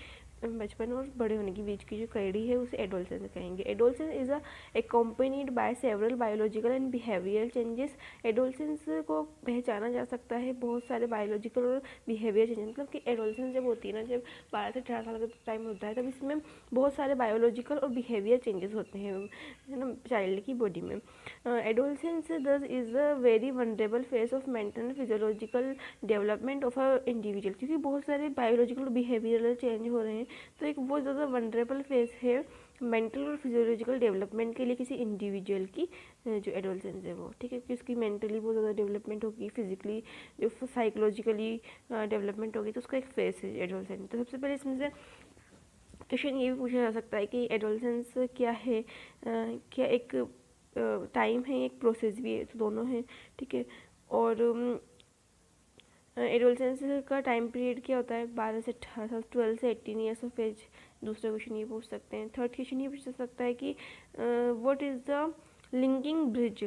बचपन और बड़े होने के बीच की जो कड़ी है उसे एडोलसेंस कहेंगे। Adolescence is accompanied by several biological and behavioural changes. Adolescence को पहचाना जा सकता है बहुत सारे बायोलॉजिकल और बिहेवियर चेंजेस, मतलब कि एडोलसेंस जब होती है ना, जब 12 से 18 साल का टाइम होता है तब इसमें बहुत सारे बायोलॉजिकल और बिहेवियर चेंजेस होते हैं, है ना, चाइल्ड की बॉडी में। एडोलसेंस दस is a very vulnerable phase of mental and physiological development of a individual, क्योंकि बहुत सारे बायोलॉजिकल और बिहेवियरल चेंज हो रहे हैं, तो एक बहुत ज़्यादा वनरेबल फेज है मेंटल और फिजियोलॉजिकल डेवलपमेंट के लिए किसी इंडिविजुअल की जो एडोलसेंस है वो, ठीक है, कि उसकी मेंटली बहुत ज़्यादा डेवलपमेंट होगी, फिजिकली जो साइकोलॉजिकली डेवलपमेंट होगी, तो उसका एक फेज है एडोलसेंस। तो सबसे पहले इसमें से क्वेश्चन ये भी पूछा जा सकता है कि एडोलसेंस क्या है, क्या एक टाइम है, एक प्रोसेस भी है, तो दोनों हैं, ठीक है। और एडोलसेंस का टाइम पीरियड क्या होता है, 12 से 18 साल, 12 से 18 ईयर्स ऑफ एज। दूसरा क्वेश्चन ये पूछ सकते हैं। थर्ड क्वेश्चन ये पूछ सकता है कि what is the linking bridge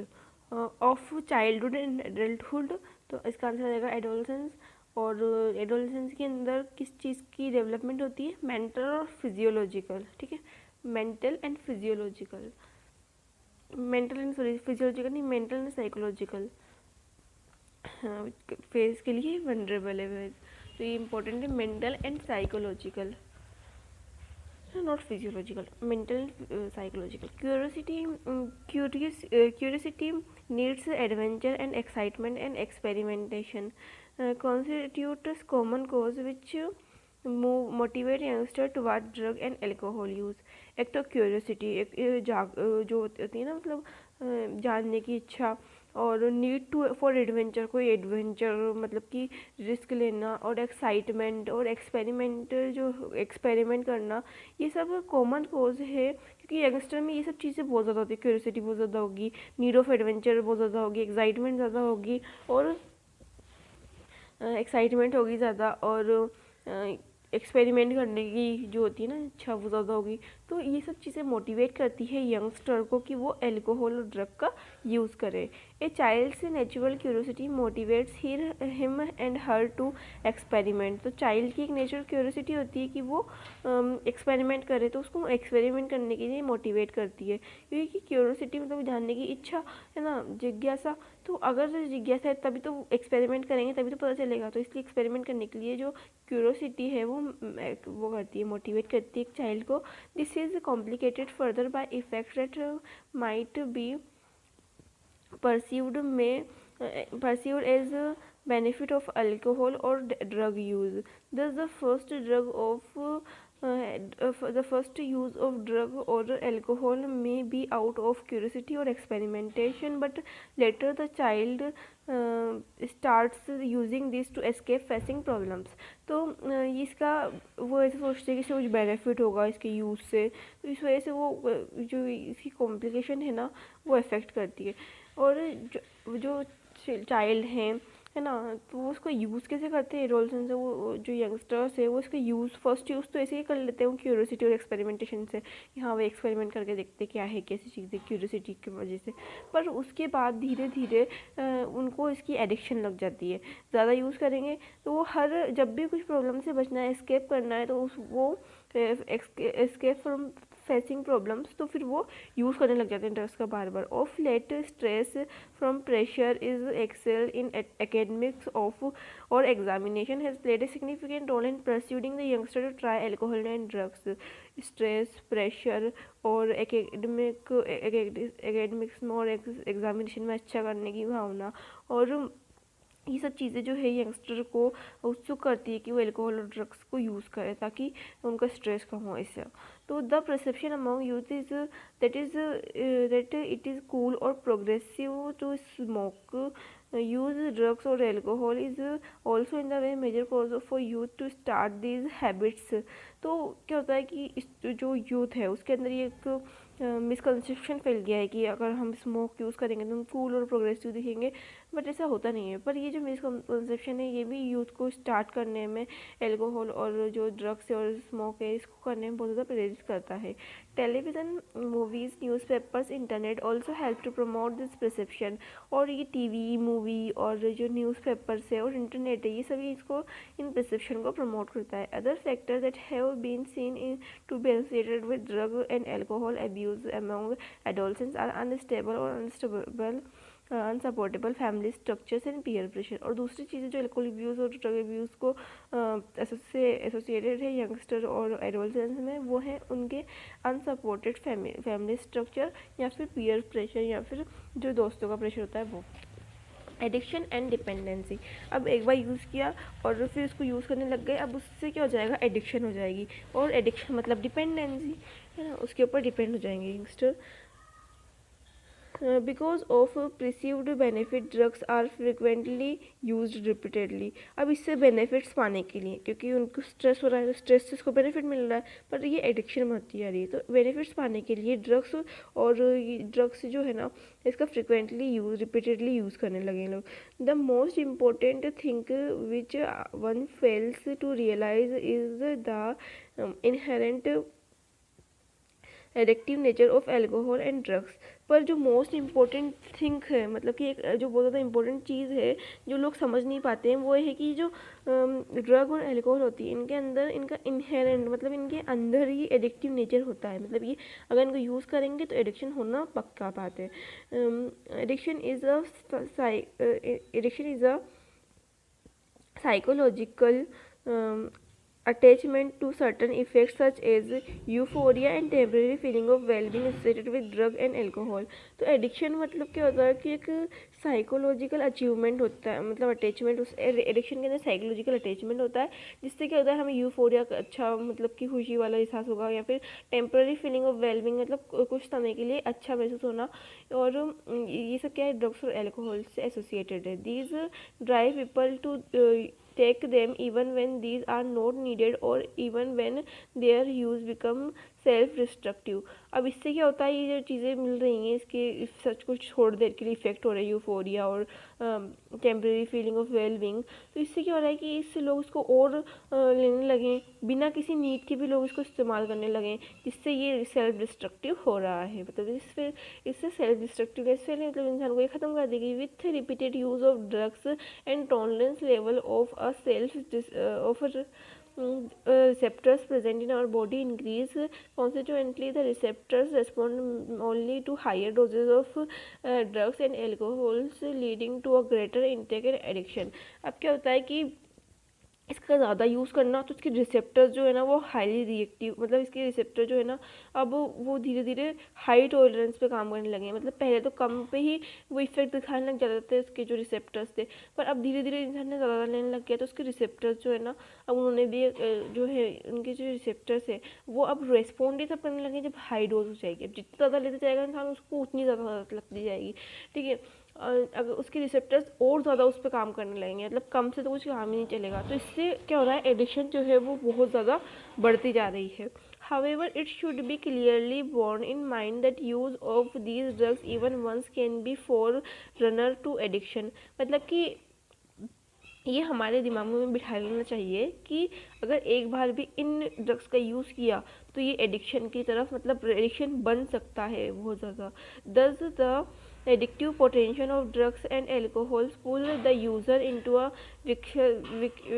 of childhood and adulthood. तो इसका आंसर आएगा एडोलसेंस। और एडोलसेंस के अंदर किस चीज़ की डेवलपमेंट होती है, मेंटल और फिजियोलॉजिकल, ठीक है, mental and physiological, mental and physiological नहीं, मेंटल एंड साइकोलॉजिकल फेज के लिए वनरेबल है। तो ये इंपॉर्टेंट है, mental and psychological, not physiological, mental psychological. Curiosity needs adventure and excitement and experimentation constitutes common cause which motivate youngster toward drug and alcohol use। एक तो क्यूरियोसिटी, एक जो होती है ना, मतलब जानने की इच्छा, और नीड टू फॉर एडवेंचर, कोई एडवेंचर मतलब कि रिस्क लेना, और एक्साइटमेंट और एक्सपेरिमेंट, जो एक्सपेरिमेंट करना, ये सब कॉमन कोज है, क्योंकि यंगस्टर में ये सब चीज़ें बहुत ज़्यादा होती है। क्यूरियोसिटी बहुत ज़्यादा होगी, नीड ऑफ एडवेंचर बहुत ज़्यादा होगी, एक्साइटमेंट ज़्यादा होगी, और एक्साइटमेंट होगी ज़्यादा, और एक्सपेरिमेंट करने की जो होती है ना इच्छा वो ज़्यादा होगी। तो ये सब चीज़ें मोटिवेट करती है यंगस्टर को कि वो एल्कोहल और ड्रग का यूज़ करे। A child's natural curiosity motivates him and her to experiment. तो चाइल्ड की एक नेचुरल क्यूरियोसिटी होती है कि वो एक्सपेरिमेंट करे, तो उसको एक्सपेरिमेंट करने के लिए मोटिवेट करती है, क्योंकि क्यूरियोसिटी मतलब जानने की इच्छा है ना, जिज्ञासा। तो अगर जिज्ञासा है तभी तो एक्सपेरिमेंट करेंगे, तभी तो पता चलेगा। तो इसलिए एक्सपेरिमेंट करने के लिए जो क्यूरियोसिटी है वो करती है, मोटिवेट करती है एक चाइल्ड को। This is complicated further bye effects that might be perceived as a benefit of alcohol or drug use। Thus the first drug of the first use of drug or alcohol may be out of curiosity or experimentation, but later the child starts using this to escape facing problems. तो इसका वो ऐसे सोचते हैं कि इससे कुछ बेनिफिट होगा इसके यूज़ से, तो इस वजह से वो जो इसकी कॉम्प्लिकेशन है ना वो अफेक्ट करती है। और जो चाइल्ड हैं है ना, तो वो उसको यूज़ कैसे करते हैं एडोलसेंस से, वो जो यंगस्टर्स है वो इसका यूज़ फर्स्ट यूज़ तो ऐसे ही कर लेते हैं क्यूरियोसिटी और एक्सपेरिमेंटेशन से कि हाँ वो एक्सपेरिमेंट करके देखते क्या है कैसी चीज़ है क्यूरियोसिटी की वजह से। पर उसके बाद धीरे धीरे उनको इसकी एडिक्शन लग जाती है। ज़्यादा यूज़ करेंगे तो वो हर जब भी कुछ प्रॉब्लम से बचना है एस्केप करना है तो वो एस्केप फ्रॉम फेसिंग प्रॉब्लम्स तो फिर वो यूज़ करने लग जाते हैं ड्रग्स का बार बार। Of late stress from pressure is excel in academics of or examination has played a significant role in persuading the youngster to try alcohol and drugs. Stress, pressure और academics में और एग्जामिनेशन में अच्छा करने की भावना और ये सब चीज़ें जो है यंगस्टर को उत्सुक करती है कि वो अल्कोहल और ड्रग्स को यूज़ करे ताकि उनका स्ट्रेस कम हो इससे। तो the perception among youth is that it is cool और progressive to smoke use drugs or alcohol is also in the way major cause for youth to start these habits। तो क्या होता है कि जो यूथ है उसके अंदर ये एक मिसकंसेप्शन फैल गया है कि अगर हम स्मोक यूज़ करेंगे तो हम कूल और प्रोग्रेसिव दिखेंगे, बट ऐसा होता नहीं है। पर ये जो मिसकंसेप्शन है ये भी यूथ को स्टार्ट करने में एल्कोहल और जो ड्रग्स है और स्मोक है इसको करने में बहुत ज़्यादा प्रेरित करता है। Television, movies, newspapers, internet also help to promote this perception. और ये टीवी, मूवी और जो न्यूज़पेपर्स है और इंटरनेट है ये सभी इसको इन परसेप्शन को प्रमोट करता है। Other factor that have been seen in to be associated with drug and alcohol abuse among adolescents are unstable और unsupportable family structures and peer pressure. और दूसरी चीज़ें जो एल्कोहल अब्यूज़ और ड्रग अब्यूज़ को एसोसिएटेड है यंगस्टर और एडोलसेंस में वो है उनके अनसपोर्टेड फैमिली स्ट्रक्चर या फिर पीयर प्रेशर या फिर जो दोस्तों का प्रेशर होता है वो। एडिक्शन एंड डिपेंडेंसी, अब एक बार यूज़ किया और फिर उसको यूज़ करने लग गए, अब उससे क्या हो जाएगा एडिक्शन हो जाएगी और एडिक्शन मतलब डिपेंडेंसी है ना, उसके ऊपर डिपेंड हो जाएंगे youngster. Because of perceived benefit drugs are frequently used repeatedly. अब इससे बेनिफिट्स पाने के लिए क्योंकि उनको स्ट्रेस हो रहा है तो स्ट्रेस से उसको बेनिफिट मिल रहा है, पर ये एडिक्शन में होती जा रही है। तो बेनिफिट्स पाने के लिए ड्रग्स और ड्रग्स जो है ना इसका फ्रिक्वेंटली रिपीटेडली यूज़ करने लगे लोग। The most important thing which one fails to realise is the inherent addictive nature of alcohol and drugs. पर जो मोस्ट इम्पोर्टेंट थिंग है मतलब कि एक जो बहुत ज़्यादा इम्पोर्टेंट चीज़ है जो लोग समझ नहीं पाते हैं वो है कि जो ड्रग और एल्कोहल होती है इनके अंदर इनका इनहेरेंट मतलब इनके अंदर ही एडिक्टिव नेचर होता है। मतलब ये अगर इनको यूज़ करेंगे तो एडिक्शन होना पक्का बात है। Addiction is a psychological attachment to certain effects such as euphoria and temporary feeling of well-being associated with drug and alcohol। तो एडिक्शन मतलब क्या होता है कि एक साइकोलॉजिकल अचीवमेंट होता है, मतलब अटैचमेंट, उस एडिक्शन के अंदर साइकोलॉजिकल अटैचमेंट होता है जिससे क्या होता है हमें यूफोरिया अच्छा मतलब कि खुशी वाला एहसास होगा या फिर टेम्पररी फीलिंग ऑफ वेलबिंग मतलब कुछ समय के लिए अच्छा महसूस होना। और ये सब क्या है ड्रग्स और एल्कोहल से एसोसिएटेड है। These drive people to take them even when these are not needed or even when their use become self destructive. अब इससे क्या होता है ये जो चीज़ें मिल रही हैं इसके सच कुछ थोड़ी देर के लिए इफेक्ट हो रहा है यूफोरिया और टेम्परेरी फीलिंग ऑफ वेलबिंग, तो इससे क्या हो रहा है कि इससे लोग इसको और लेने लगें बिना किसी नीड के भी लोग इसको इस्तेमाल करने लगें जिससे ये सेल्फ डिस्ट्रक्टिव हो रहा है। मतलब इससे सेल्फ डिस्ट्रक्टिव कैसे मतलब इंसान को ये ख़त्म कर देगी। With repeated use of drugs and tolerance level of a receptors present in our body increase, consequently the receptors respond only to higher doses of drugs and alcohols leading to a greater intake and addiction। अब क्या होता है कि इसका ज़्यादा यूज़ करना तो इसके रिसेप्टर्स जो है ना वो हाईली रिएक्टिव, मतलब इसके रिसेप्टर जो है ना अब वो धीरे धीरे हाई टॉलरेंस पे काम करने लगे हैं। मतलब पहले तो कम पे ही वो इफेक्ट दिखाने लग जाते थे उसके जो रिसेप्टर्स थे, पर अब धीरे धीरे इंसान ने ज़्यादा लेने लग गया तो उसके रिसेप्टर्स जो है ना अब उन्होंने भी जो है उनके जो रिसेप्टर्स है वो अब रेस्पॉन्ड ही सब करने लगे जब हाई डोज हो जाएगी। अब जितना ज़्यादा लेते जाएगा इंसान उसको उतनी ज़्यादा लगती जाएगी, ठीक है। अगर उसके रिसेप्टर्स और ज़्यादा उस पर काम करने लगेंगे, मतलब कम से तो कुछ काम ही नहीं चलेगा, तो इससे क्या हो रहा है, एडिक्शन जो है वो बहुत ज़्यादा बढ़ती जा रही है। However, it should be clearly borne in mind that use of these drugs even once can be forerunner to addiction। मतलब कि ये हमारे दिमागों में बिठा लेना चाहिए कि अगर एक बार भी इन ड्रग्स का यूज़ किया तो ये एडिक्शन की तरफ, मतलब एडिक्शन बन सकता है बहुत ज़्यादा। Thus the addictive potential of drugs and alcohols pull the user into a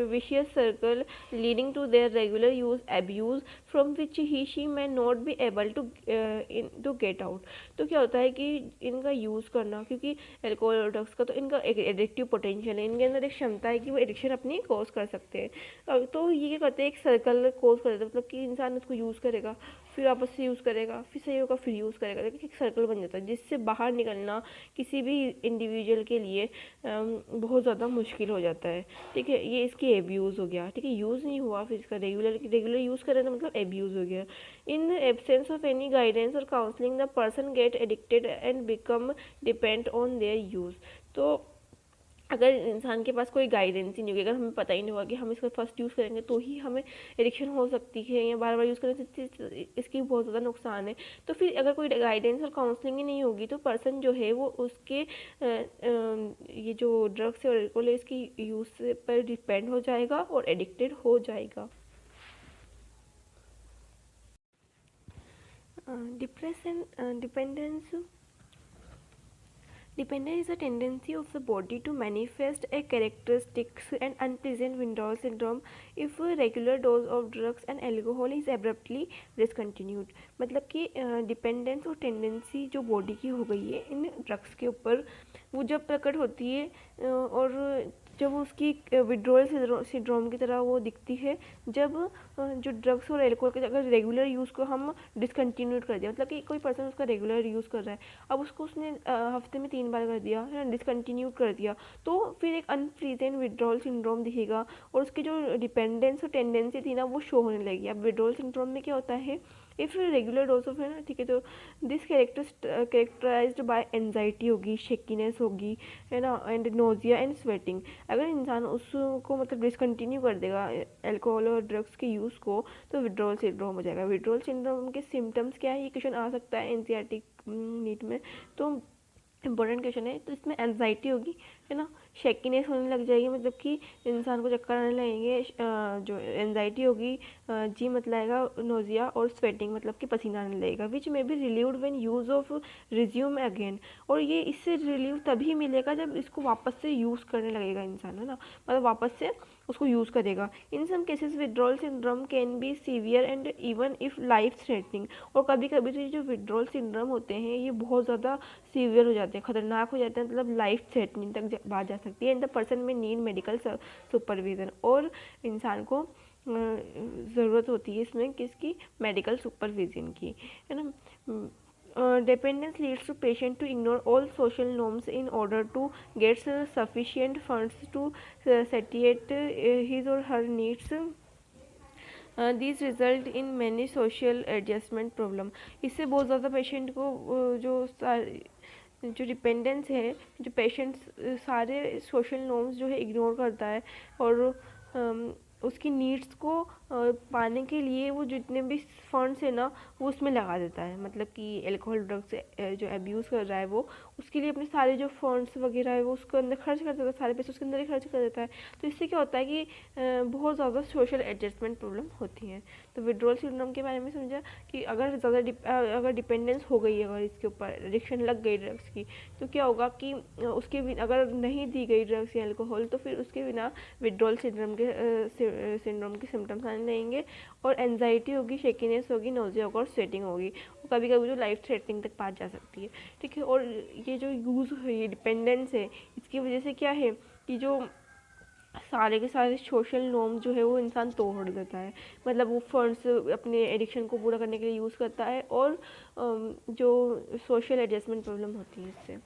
vicious circle leading to their regular use abuse from which he she may not be able to get out। तो क्या होता है कि इनका यूज़ करना, क्योंकि एल्कोहल और ड्रग्स का तो इनका एक एडिक्टिव पोटेंशियल है, इनके अंदर एक क्षमता है कि वो एडिक्शन अपनी कॉज कर सकते हैं। तो ये क्या करते हैं, एक सर्कल कॉज कर देते हैं, मतलब कि इंसान उसको यूज़ करेगा, फिर वापस से यूज़ करेगा, फिर सही होगा, फिर यूज़ करेगा, लेकिन एक सर्कल बन जाता है जिससे बाहर निकलना किसी भी इंडिविजुअल के लिए बहुत ज़्यादा मुश्किल हो जाता है, ठीक है। ये इसकी एब्यूज़ हो गया, ठीक है, यूज़ नहीं हुआ, फिर इसका रेगुलर यूज़ करें तो मतलब एब्यूज़ हो गया। In absence of any guidance और counselling the person get addicted and become depend on their use. तो अगर इंसान के पास कोई गाइडेंस ही नहीं होगी, अगर हमें पता ही नहीं होगा कि हम इसका फर्स्ट यूज़ करेंगे तो ही हमें एडिक्शन हो सकती है, या बार बार यूज़ करें तो इसकी बहुत ज़्यादा नुकसान है, तो फिर अगर कोई गाइडेंस और काउंसलिंग ही नहीं होगी तो पर्सन जो है वो उसके ये जो ड्रग्स और एल्कोहल है इसकी यूज़ पर डिपेंड हो जाएगा और एडिक्टेड हो जाएगा। Depression dependence Dependence is a tendency of the body to manifest a characteristics and unpleasant withdrawal syndrome if a regular dose of drugs and alcohol is abruptly discontinued। मतलब कि डिपेंडेंस और टेंडेंसी जो बॉडी की हो गई है इन ड्रग्स के ऊपर, वो जब प्रकट होती है और जब उसकी विड्रॉल सिंड्रोम की तरह वो दिखती है जब जो ड्रग्स और एल्कोहल के अगर रेगुलर यूज़ को हम डिसकंटिन्यू कर दिया, मतलब कि कोई पर्सन उसका रेगुलर यूज़ कर रहा है, अब उसको उसने हफ्ते में 3 बार कर दिया है ना, डिसकंटिन्यू कर दिया, तो फिर एक अनप्लीजेंट विड्रॉल सिंड्रोम दिखेगा और उसकी जो डिपेंडेंस और टेंडेंसी थी ना वो शो होने लगेगी। अब विड्रॉल सिंड्रोम में क्या होता है, इफ़ रेगुलर डोज ऑफ है ना, ठीक है, तो दिस कैरेक्टराइज्ड बाय एनजाइटी होगी, शेकीनेस होगी, है ना, एंड नोजिया एंड स्वेटिंग। अगर इंसान उसको मतलब डिसकंटिन्यू कर देगा अल्कोहल और ड्रग्स के यूज़ को तो विड्रॉल सिंड्रोम हो जाएगा। विड्रॉल सिंड्रोम के सिम्टम्स क्या है, ये क्वेश्चन आ सकता है एनसीईआरटी नीट में, तो इंपॉर्टेंट क्वेश्चन है। तो इसमें एनजाइटी होगी, है ना, शेकीनेस होने लग जाएगी, मतलब कि इंसान को चक्कर आने लगेंगे, जो एनजाइटी होगी, जी मतलाएगा, नोजिया, और स्वेटिंग मतलब कि पसीना आने लगेगा, विच में B relieved when use of resume again. और ये इससे रिलीव तभी मिलेगा जब इसको वापस से यूज़ करने लगेगा इंसान, है ना, मतलब वापस से उसको यूज़ करेगा। In some cases withdrawal syndrome can be severe and even if life threatening. और कभी कभी तो जो विड्रॉल सिंड्रोम होते हैं ये बहुत ज़्यादा सीवियर हो जाते हैं, खतरनाक हो जाते हैं, मतलब लाइफ थ्रेटनिंग तक बात जा सकती है। एंड द पर्सन में नीड मेडिकल सुपरविज़न, और इंसान को ज़रूरत होती है इसमें किसकी, मेडिकल सुपरविज़न की, है ना। Dependence leads to patient to ignore all social norms in order to get sufficient funds to satiate his or her needs। These result in many social adjustment problem। इससे बहुत ज़्यादा पेशेंट को जो डिपेंडेंस है, जो पेशेंट सारे सोशल नॉर्म्स जो है इग्नोर करता है और उसकी नीड्स को पाने के लिए वो जितने भी फंड्स है ना वो उसमें लगा देता है, मतलब कि अल्कोहल ड्रग्स जो अब्यूज़ कर रहा है वो उसके लिए अपने सारे जो फंड्स वगैरह है वो उसके अंदर खर्च कर देता है, सारे पैसे उसके अंदर ही खर्च कर देता है। तो इससे क्या होता है कि बहुत ज़्यादा सोशल एडजस्टमेंट प्रॉब्लम होती है। तो विड्रॉल सिंड्रोम के बारे में समझा कि अगर ज़्यादा अगर डिपेंडेंस हो गई है, अगर इसके ऊपर एडिक्शन लग गई ड्रग्स की, तो क्या होगा कि उसके बिना अगर नहीं दी गई ड्रग्स या अल्कोहल तो फिर उसके बिना विड्रॉल सिंड्रोम के सिम्टम्स आने लगेंगे और एनजाइटी होगी, शेकीनेस होगी, नोजिया होगा और स्वेटिंग होगी, और कभी कभी तो लाइफ थ्रेटनिंग तक बात जा सकती है, ठीक है। और ये जो यूज़ है, ये डिपेंडेंस है, इसकी वजह से क्या है कि जो सारे के सारे सोशल नॉर्म जो है वो इंसान तोड़ देता है। मतलब वो फ़ोन्स अपने एडिक्शन को पूरा करने के लिए यूज़ करता है और जो सोशल एडजस्टमेंट प्रॉब्लम होती है इससे।